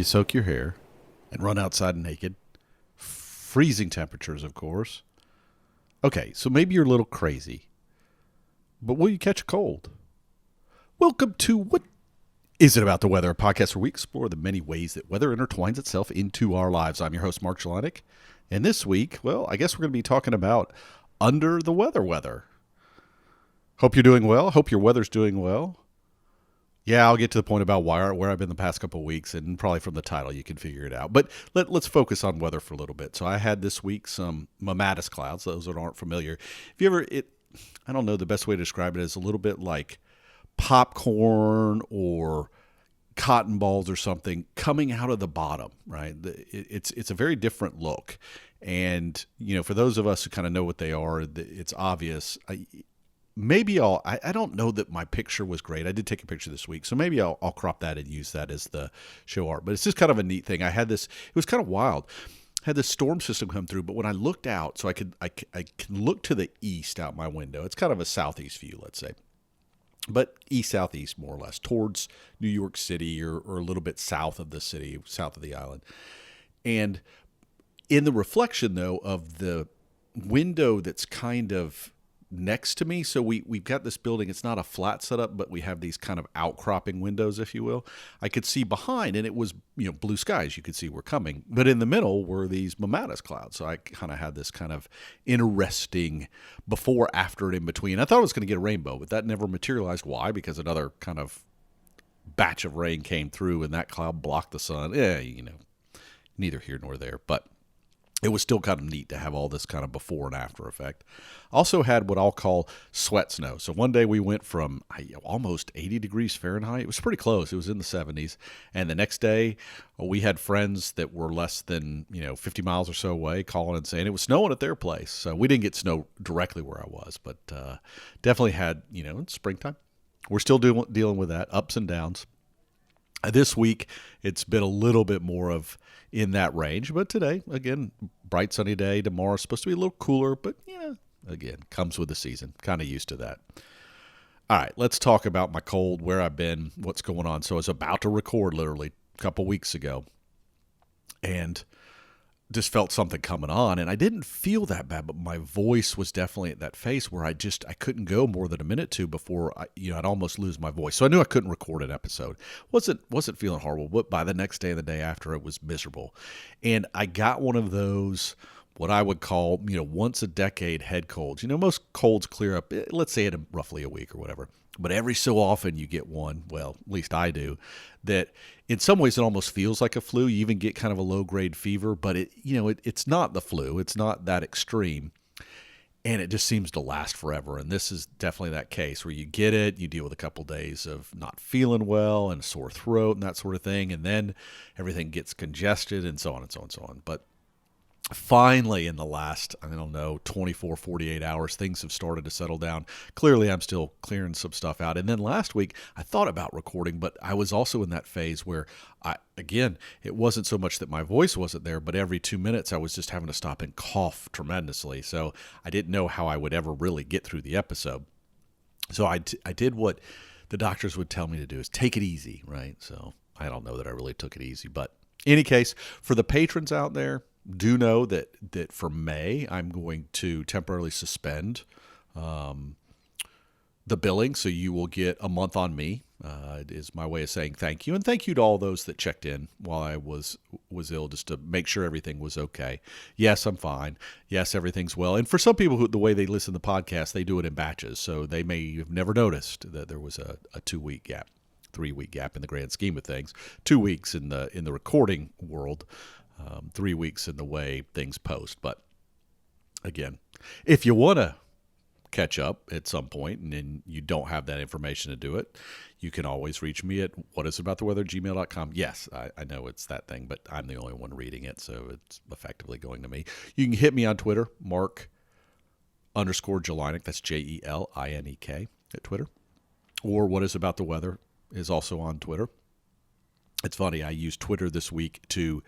soak your hair and run outside naked. Freezing temperatures, of course. Okay, so maybe you're a little crazy, but will you catch a cold? Welcome to What Is It About the Weather, a podcast where we explore the many ways that weather intertwines itself into our lives. I'm your host, Mark Jelanic, and this week, well, I guess we're going to be talking about under the weather. Hope you're doing well. Hope your weather's doing well. Yeah, I'll get to the point about where I've been the past couple of weeks, and probably from the title you can figure it out. But let's focus on weather for a little bit. So I had this week some mammatus clouds. Those that aren't familiar, if you ever, I don't know the best way to describe it is a little bit like popcorn or cotton balls or something coming out of the bottom, right? It's a very different look, and for those of us who kind of know what they are, it's obvious. I don't know that my picture was great. I did take a picture this week, so maybe I'll crop that and use that as the show art. But it's just kind of a neat thing. I had this, it was kind of wild. I had this storm system come through, but when I looked out, so I can look to the east out my window. It's kind of a southeast view, let's say. But east-southeast, more or less, towards New York City or a little bit south of the city, south of the island. And in the reflection, though, of the window that's kind of next to me, so we've got this building. It's not a flat setup, but we have these kind of outcropping windows, if you will. I could see behind, and it was blue skies. You could see were coming, but in the middle were these mammatus clouds. So I kind of had this kind of interesting before, after, and in between. I thought I was going to get a rainbow, but that never materialized. Why? Because another kind of batch of rain came through, and that cloud blocked the sun. Neither here nor there, but it was still kind of neat to have all this kind of before and after effect. Also had what I'll call sweat snow. So one day we went from almost 80 degrees Fahrenheit. It was pretty close. It was in the 70s. And the next day we had friends that were less than 50 miles or so away calling and saying it was snowing at their place. So we didn't get snow directly where I was, but definitely had, it's springtime. We're still dealing with that, ups and downs. This week, it's been a little bit more of in that range, but today, again, bright sunny day. Tomorrow's supposed to be a little cooler, but again, comes with the season. Kind of used to that. All right, let's talk about my cold, where I've been, what's going on. So I was about to record literally a couple weeks ago, and just felt something coming on, and I didn't feel that bad, but my voice was definitely at that phase where I couldn't go more than a minute or two before I'd almost lose my voice. So I knew I couldn't record an episode. Wasn't feeling horrible, but by the next day and the day after, it was miserable. And I got one of those, what I would call, once a decade head colds. Most colds clear up, let's say in roughly a week or whatever. But every so often you get one, well, at least I do, that in some ways it almost feels like a flu. You even get kind of a low-grade fever, but it's not the flu. It's not that extreme, and it just seems to last forever. And this is definitely that case where you get it, you deal with a couple days of not feeling well and a sore throat and that sort of thing, and then everything gets congested and so on and so on and so on. But finally, in the last, 24, 48 hours, things have started to settle down. Clearly, I'm still clearing some stuff out. And then last week, I thought about recording, but I was also in that phase where, it wasn't so much that my voice wasn't there, but every 2 minutes, I was just having to stop and cough tremendously. So I didn't know how I would ever really get through the episode. So I did what the doctors would tell me to do, is take it easy, right? So I don't know that I really took it easy. But in any case, for the patrons out there, do know that for May, I'm going to temporarily suspend the billing, so you will get a month on me. It is my way of saying thank you, and thank you to all those that checked in while I was ill, just to make sure everything was okay. Yes, I'm fine. Yes, everything's well. And for some people the way they listen to the podcast, they do it in batches, so they may have never noticed that there was a 2-week gap, 3-week gap in the grand scheme of things. 2 weeks in the recording world. 3 weeks in the way things post. But again, if you want to catch up at some point and then you don't have that information to do it, you can always reach me at whatisabouttheweather@gmail.com. Yes, I know it's that thing, but I'm the only one reading it, so it's effectively going to me. You can hit me on Twitter, Mark_Jelanic. That's JELINEK at Twitter. Or What Is About the Weather is also on Twitter. It's funny, I used Twitter this week to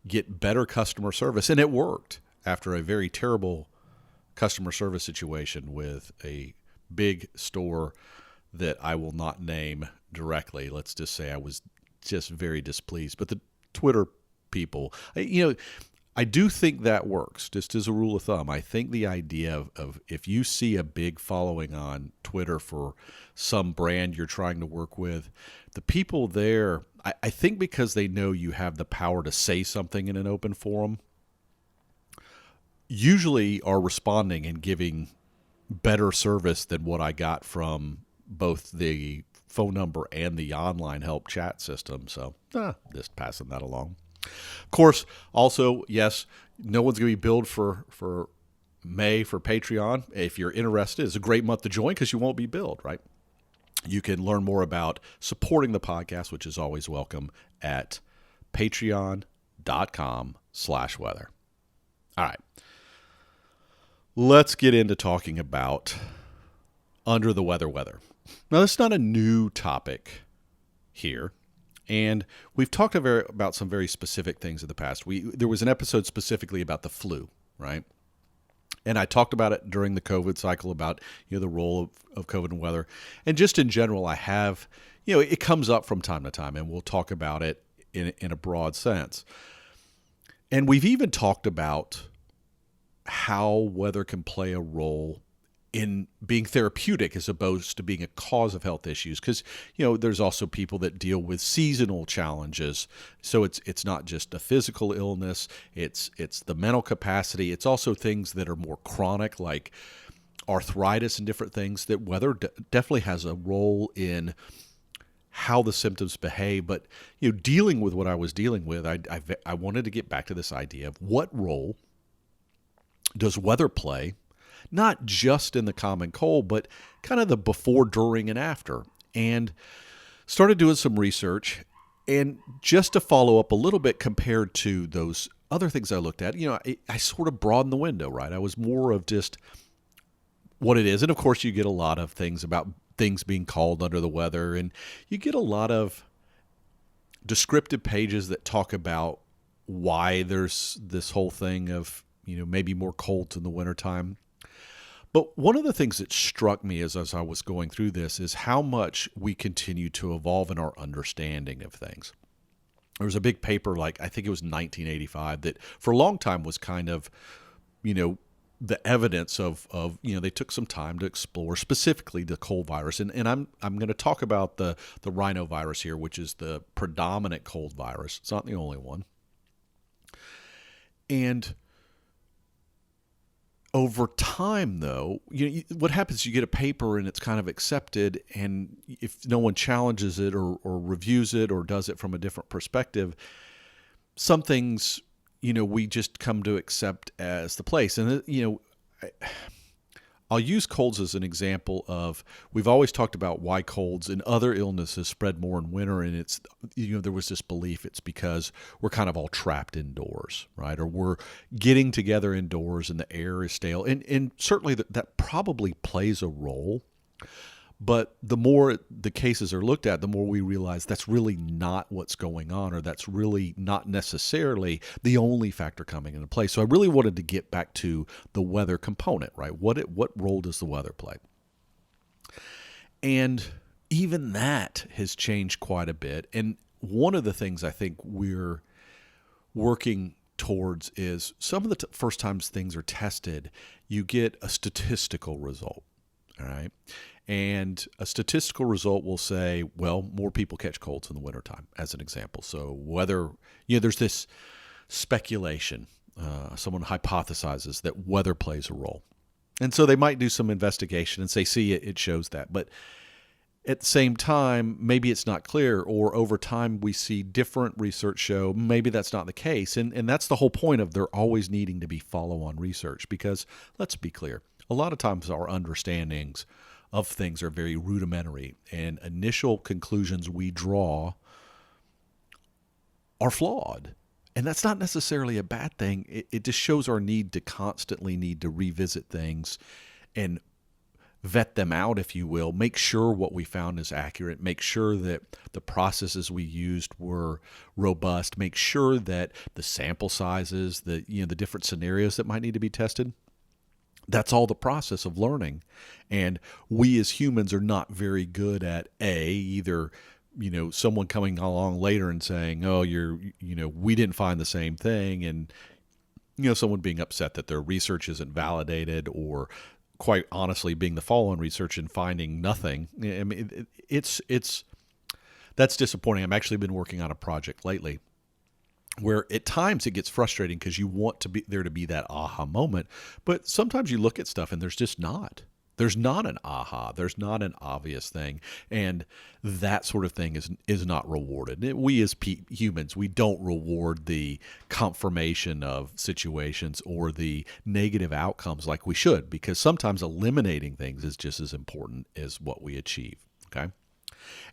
get better customer service, and it worked after a very terrible customer service situation with a big store that I will not name directly. Let's just say I was just very displeased. But Twitter people. I do think that works, just as a rule of thumb. I think the idea of if you see a big following on Twitter for some brand you're trying to work with, the people there, I think because they know you have the power to say something in an open forum, usually are responding and giving better service than what I got from both the phone number and the online help chat system. So just passing that along. Of course, also, yes, no one's going to be billed for May for Patreon. If you're interested, it's a great month to join because you won't be billed, right? You can learn more about supporting the podcast, which is always welcome, at patreon.com/weather. All right. Let's get into talking about under the weather. Now, this is not a new topic here. And we've talked about some very specific things in the past. There was an episode specifically about the flu, right? And I talked about it during the COVID cycle about the role of COVID and weather. And just in general, I have, it comes up from time to time, and we'll talk about it in a broad sense. And we've even talked about how weather can play a role in being therapeutic as opposed to being a cause of health issues. Because, there's also people that deal with seasonal challenges. So it's not just a physical illness, it's the mental capacity. It's also things that are more chronic, like arthritis and different things that weather definitely has a role in how the symptoms behave. But, dealing with what I was dealing with, I wanted to get back to this idea of what role does weather play, not just in the common cold, but kind of the before, during, and after. And started doing some research. And just to follow up a little bit compared to those other things I looked at, I sort of broadened the window, right? I was more of just what it is. And of course, you get a lot of things about things being called under the weather. And you get a lot of descriptive pages that talk about why there's this whole thing of, maybe more colds in the wintertime. But one of the things that struck me as I was going through this is how much we continue to evolve in our understanding of things. There was a big paper, I think it was 1985, that for a long time was kind of, the evidence of they took some time to explore specifically the cold virus. And I'm going to talk about the rhinovirus here, which is the predominant cold virus. It's not the only one. And over time, though, what happens is you get a paper and it's kind of accepted, and if no one challenges it or reviews it or does it from a different perspective, some things, we just come to accept as the place. And, I'll use colds as an example of, we've always talked about why colds and other illnesses spread more in winter, and it's, there was this belief it's because we're kind of all trapped indoors, right? Or we're getting together indoors and the air is stale. And certainly that probably plays a role. But the more the cases are looked at, the more we realize that's really not what's going on, or that's really not necessarily the only factor coming into play. So I really wanted to get back to the weather component, right? What role does the weather play? And even that has changed quite a bit. And one of the things I think we're working towards is some of the first times things are tested, you get a statistical result, all right? And a statistical result will say, well, more people catch colds in the wintertime, as an example. So whether, there's this speculation. Someone hypothesizes that weather plays a role. And so they might do some investigation and say, see, it shows that. But at the same time, maybe it's not clear, or over time we see different research show maybe that's not the case. And that's the whole point of there always needing to be follow-on research, because let's be clear, a lot of times our understandings of things are very rudimentary, and initial conclusions we draw are flawed. And that's not necessarily a bad thing. It just shows our need to revisit things and vet them out, if you will, make sure what we found is accurate, make sure that the processes we used were robust, make sure that the sample sizes, the different scenarios that might need to be tested. That's all the process of learning. And we as humans are not very good at either someone coming along later and saying, oh, we didn't find the same thing. And, someone being upset that their research isn't validated, or quite honestly being the follow-on research and finding nothing. I mean, that's disappointing. I've actually been working on a project lately where at times it gets frustrating because you want to be there to be that aha moment, but sometimes you look at stuff and there's just not. There's not an aha. There's not an obvious thing, and that sort of thing is not rewarded. We as humans, we don't reward the confirmation of situations or the negative outcomes like we should, because sometimes eliminating things is just as important as what we achieve. Okay.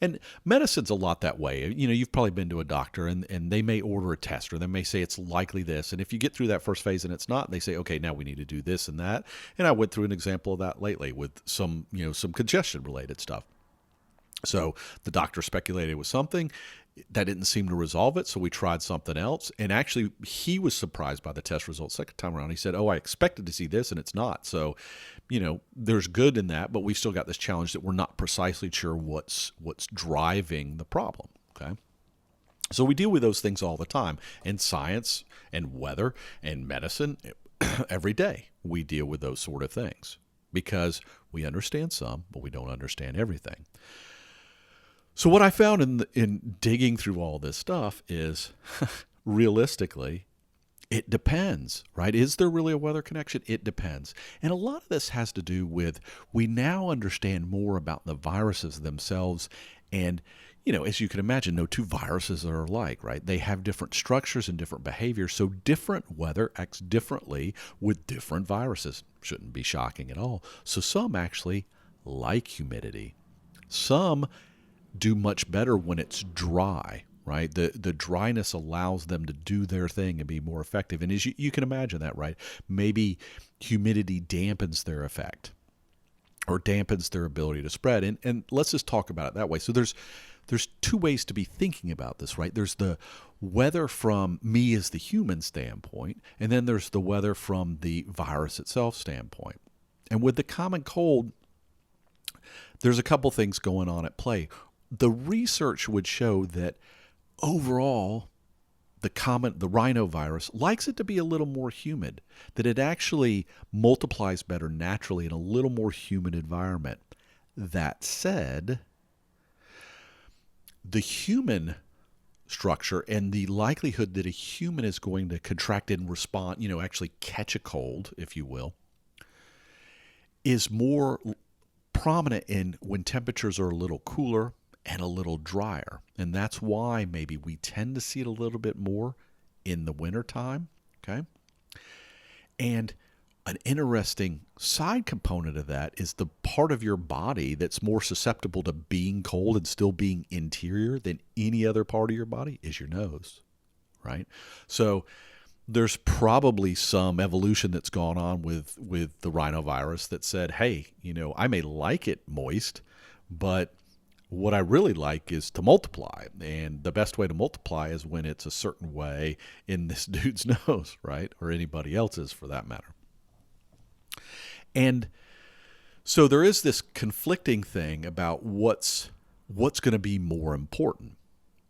And medicine's a lot that way. You've probably been to a doctor and they may order a test, or they may say it's likely this. And if you get through that first phase and it's not, they say, okay, now we need to do this and that. And I went through an example of that lately with some congestion related stuff. So the doctor speculated with something that didn't seem to resolve it. So we tried something else. And actually, he was surprised by the test results second time around. He said, oh, I expected to see this and it's not. So, there's good in that, but we've still got this challenge that we're not precisely sure what's driving the problem. Okay. So we deal with those things all the time in science and weather and medicine. Every day we deal with those sort of things because we understand some, but we don't understand everything. So what I found in digging through all this stuff is realistically, it depends, right? Is there really a weather connection? It depends. And a lot of this has to do with we now understand more about the viruses themselves. And, as you can imagine, no two viruses are alike, right? They have different structures and different behaviors. So different weather acts differently with different viruses. Shouldn't be shocking at all. So some actually like humidity. Some do much better when it's dry, right? The dryness allows them to do their thing and be more effective. And as you can imagine that, right? Maybe humidity dampens their effect or dampens their ability to spread. And let's just talk about it that way. So there's two ways to be thinking about this, right? There's the weather from me as the human standpoint, and then there's the weather from the virus itself standpoint. And with the common cold, there's a couple things going on at play. The research would show that overall, the rhinovirus likes it to be a little more humid, that it actually multiplies better naturally in a little more humid environment. That said, the human structure and the likelihood that a human is going to contract and respond, actually catch a cold, if you will, is more prominent in when temperatures are a little cooler and a little drier. And that's why maybe we tend to see it a little bit more in the wintertime. Okay. And an interesting side component of that is the part of your body that's more susceptible to being cold and still being interior than any other part of your body is your nose. Right. So there's probably some evolution that's gone on with the rhinovirus that said, hey, I may like it moist, but what I really like is to multiply. And the best way to multiply is when it's a certain way in this dude's nose, right? Or anybody else's for that matter. And so there is this conflicting thing about what's going to be more important.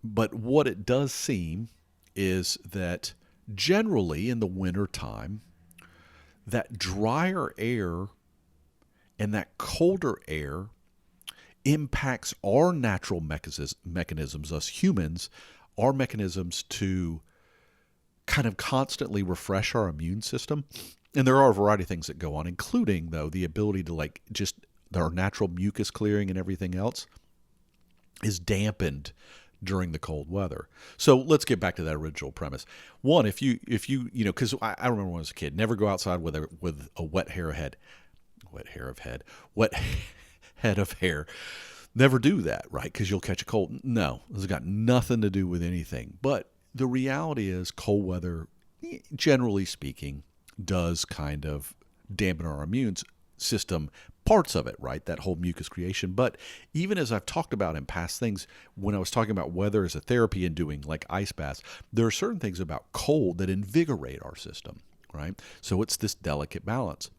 But what it does seem is that generally in the wintertime, that drier air and that colder air impacts our natural mechanisms, us humans, our mechanisms to kind of constantly refresh our immune system. And there are a variety of things that go on, including, though, the ability to just our natural mucus clearing and everything else is dampened during the cold weather. So let's get back to that original premise. One, if you because I remember when I was a kid, never go outside with a wet head of hair. Never do that, right? Because you'll catch a cold. No, this has got nothing to do with anything. But the reality is cold weather, generally speaking, does kind of dampen our immune system, parts of it, right? That whole mucus creation. But even as I've talked about in past things, when I was talking about weather as a therapy and doing like ice baths, there are certain things about cold that invigorate our system, right? So it's this delicate balance.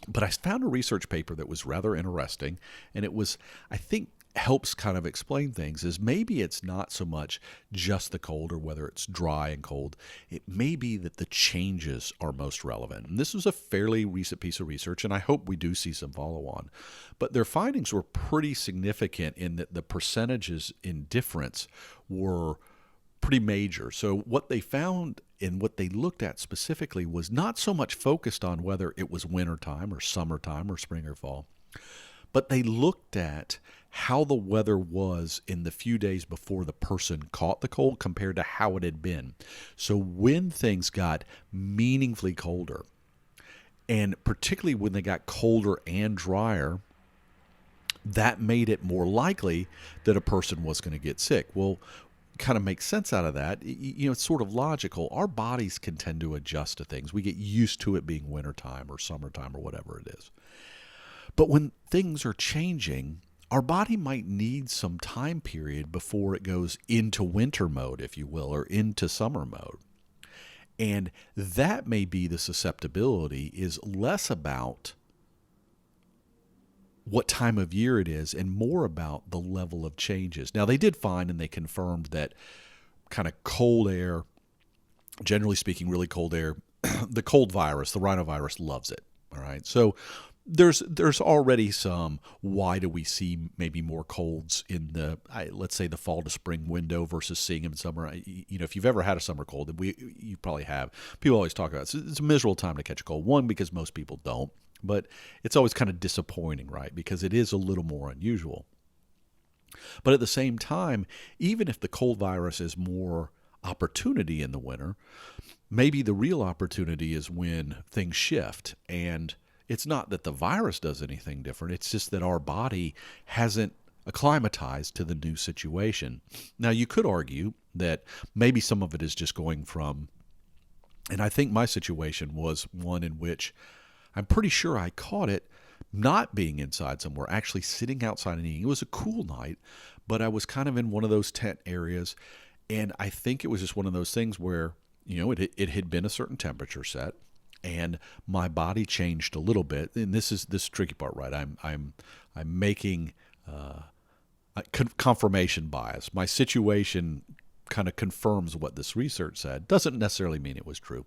But I found a research paper that was rather interesting, and it was, I think, helps kind of explain things is maybe it's not so much just the cold or whether it's dry and cold. It may be that the changes are most relevant. And this was a fairly recent piece of research, and I hope we do see some follow-on. But their findings were pretty significant in that the percentages in difference were pretty major. So what they found and what they looked at specifically was not so much focused on whether it was wintertime or summertime or spring or fall, but they looked at how the weather was in the few days before the person caught the cold compared to how it had been. So when things got meaningfully colder, and particularly when they got colder and drier, that made it more likely that a person was going to get sick. Well, kind of makes sense out of that. It's sort of logical. Our bodies can tend to adjust to things. We get used to it being wintertime or summertime or whatever it is. But when things are changing, our body might need some time period before it goes into winter mode, if you will, or into summer mode. And that may be the susceptibility is less about what time of year it is and more about the level of changes. Now, they did find and they confirmed that kind of cold air, generally speaking, really cold air, the cold virus, the rhinovirus loves it. All right. So there's already some why do we see maybe more colds in the, let's say, the fall to spring window versus seeing them in summer. If you've ever had a summer cold, you probably have. People always talk about it. It's a miserable time to catch a cold. One, because most people don't. But it's always kind of disappointing, right? Because it is a little more unusual. But at the same time, even if the cold virus is more opportunity in the winter, maybe the real opportunity is when things shift. And it's not that the virus does anything different. It's just that our body hasn't acclimatized to the new situation. Now, you could argue that maybe some of it is just going from, and I think my situation was one in which I'm pretty sure I caught it not being inside somewhere, actually sitting outside and eating. It was a cool night, but I was kind of in one of those tent areas, and I think it was just one of those things where, it had been a certain temperature set, and my body changed a little bit. And this is this tricky part, right? I'm making confirmation bias. My situation kind of confirms what this research said. Doesn't necessarily mean it was true,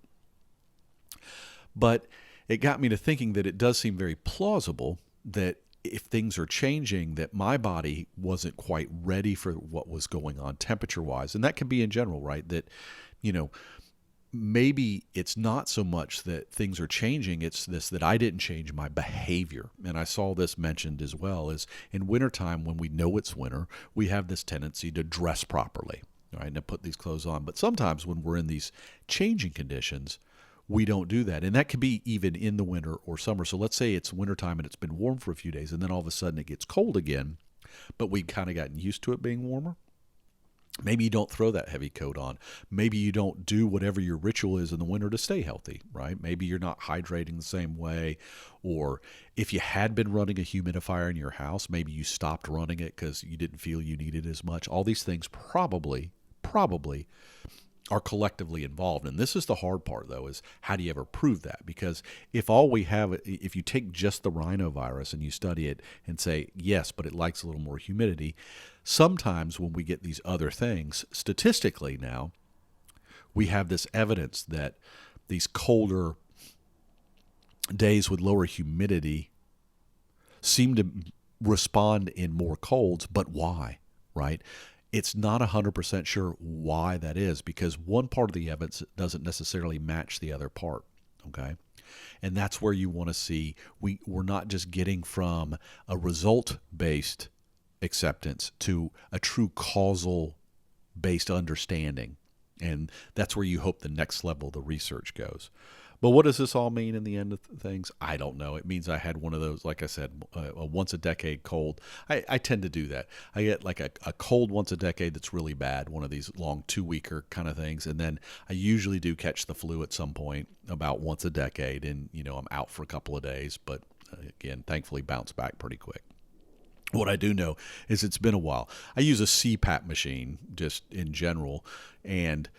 but it got me to thinking that it does seem very plausible that if things are changing, that my body wasn't quite ready for what was going on temperature-wise. And that can be in general, right? That, maybe it's not so much that things are changing, it's this that I didn't change my behavior. And I saw this mentioned as well, is in wintertime, when we know it's winter, we have this tendency to dress properly, right, and to put these clothes on. But sometimes when we're in these changing conditions, we don't do that. And that could be even in the winter or summer. So let's say it's wintertime and it's been warm for a few days, and then all of a sudden it gets cold again, but we kind of gotten used to it being warmer. Maybe you don't throw that heavy coat on. Maybe you don't do whatever your ritual is in the winter to stay healthy, right? Maybe you're not hydrating the same way. Or if you had been running a humidifier in your house, maybe you stopped running it because you didn't feel you needed as much. All these things probably are collectively involved. And this is the hard part, though, is how do you ever prove that? Because if you take just the rhinovirus and you study it and say, yes, but it likes a little more humidity, sometimes when we get these other things, statistically now, we have this evidence that these colder days with lower humidity seem to respond in more colds, but why, right? It's not 100% sure why that is, because one part of the evidence doesn't necessarily match the other part, okay? And that's where you want to see we're not just getting from a result-based acceptance to a true causal-based understanding. And that's where you hope the next level of the research goes. But what does this all mean in the end of things? I don't know. It means I had one of those, like I said, a once-a-decade cold. I tend to do that. I get like a cold once a decade that's really bad, one of these long 2-weeker kind of things. And then I usually do catch the flu at some point about once a decade. And, I'm out for a couple of days. But, again, thankfully bounce back pretty quick. What I do know is it's been a while. I use a CPAP machine just in general, and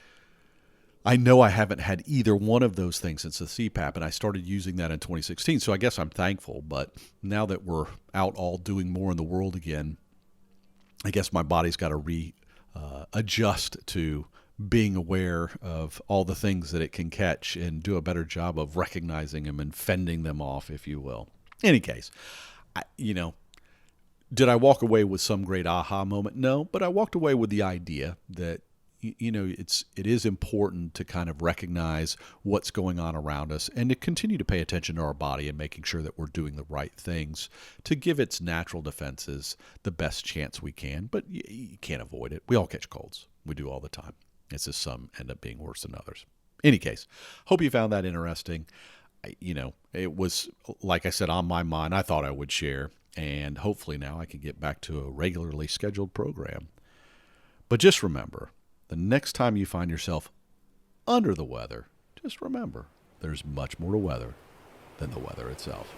I know I haven't had either one of those things since the CPAP, and I started using that in 2016, so I guess I'm thankful. But now that we're out all doing more in the world again, I guess my body's got to adjust to being aware of all the things that it can catch and do a better job of recognizing them and fending them off, if you will. In any case, did I walk away with some great aha moment? No, but I walked away with the idea that it is important to kind of recognize what's going on around us and to continue to pay attention to our body and making sure that we're doing the right things to give its natural defenses the best chance we can. But you can't avoid it. We all catch colds. We do all the time. It's just some end up being worse than others. In any case, hope you found that interesting. It was, like I said, on my mind. I thought I would share, and hopefully now I can get back to a regularly scheduled program. But just remember, the next time you find yourself under the weather, just remember there's much more to weather than the weather itself.